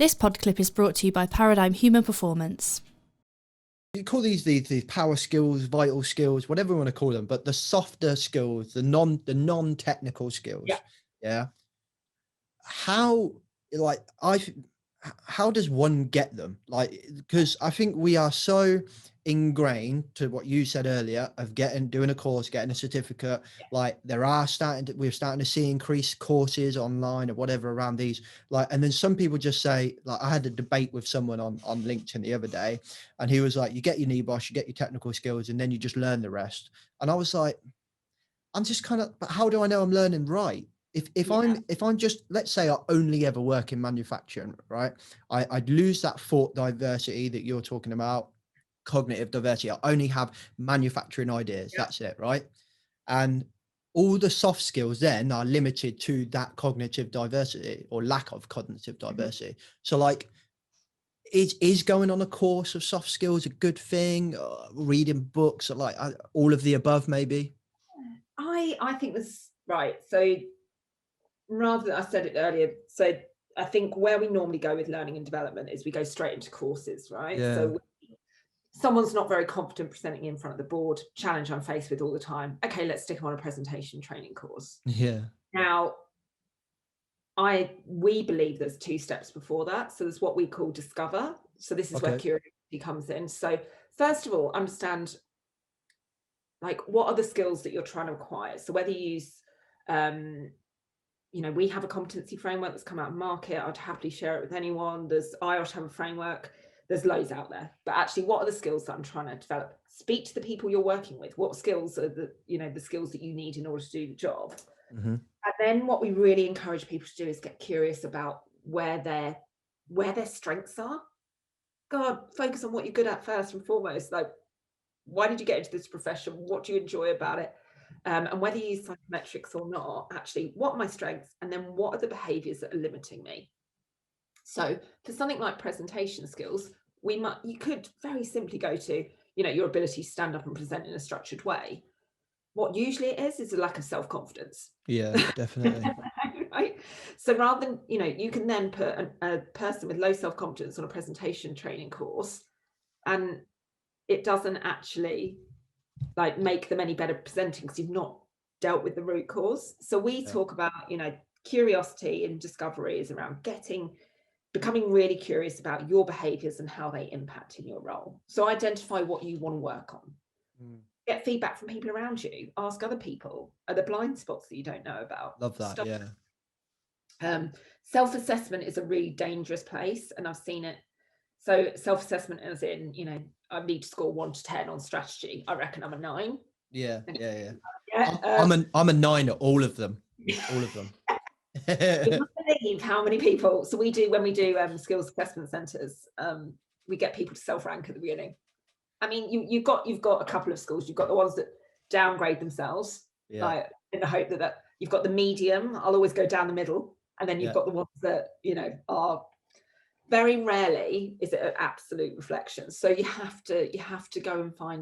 This PodClip is brought to you by Paradigm Human Performance. You call these power skills, vital skills, whatever you want to call them, but the softer skills, the non-technical skills. Yeah. How does one get them? Like, because I think we are so ingrained to what you said earlier of doing a course, getting a certificate. Like we're starting to see increased courses online or whatever around these. Like, and then some people just say, like, I had a debate with someone on LinkedIn the other day, and he was like, you get your NEBOSH, you get your technical skills, and then you just learn the rest. And I was like, I'm just kind of, but how do I know I'm learning right? If I'm just, let's say I only ever work in manufacturing, right? I'd lose that thought diversity that you're talking about, cognitive diversity. I only have manufacturing ideas. That's it, right? And all the soft skills then are limited to that cognitive diversity or lack of cognitive diversity. So like, is going on a course of soft skills a good thing? Reading books, or like all of the above, maybe? I think that's right. So rather than, I said it earlier, so I think where we normally go with learning and development is we go straight into courses, right? Yeah. So someone's not very confident presenting in front of the board, challenge I'm faced with all the time. Okay, let's stick them on a presentation training course. Yeah. Now, we believe there's 2 steps before that. So there's what we call discover. So this is where curiosity comes in. So first of all, understand, like, what are the skills that you're trying to acquire? So whether you use, we have a competency framework that's come out of market. I'd happily share it with anyone. There's IOSH have a framework. There's loads out there. But actually, what are the skills that I'm trying to develop? Speak to the people you're working with. What skills are the skills that you need in order to do the job? Mm-hmm. And then what we really encourage people to do is get curious about where their strengths are. God, focus on what you're good at first and foremost. Like, why did you get into this profession? What do you enjoy about it? And whether you use psychometrics or not, actually, what are my strengths? And then what are the behaviors that are limiting me? So for something like presentation skills, you could very simply go to, your ability to stand up and present in a structured way. What usually it is a lack of self-confidence. Yeah, definitely. Right. So rather than, you can then put a person with low self-confidence on a presentation training course, and it doesn't actually like make them any better presenting because you've not dealt with the root cause. So we talk about, curiosity and discovery is around becoming really curious about your behaviors and how they impact in your role. So identify what you want to work on. Get feedback from people around you. Ask other people. Are there blind spots that you don't know about? Love that. Yeah. Self-assessment is a really dangerous place, and I've seen it. So self-assessment as in, I need to score 1 to 10 on strategy. I reckon I'm a 9. Yeah. I'm a 9 at all of them. All of them. You must believe how many people. So when we do skills assessment centres, we get people to self-rank at the beginning. I mean, you've got a couple of schools. You've got the ones that downgrade themselves, like in the hope that you've got the medium. I'll always go down the middle, and then you've got the ones that are very rarely is it an absolute reflection. So you have to go and find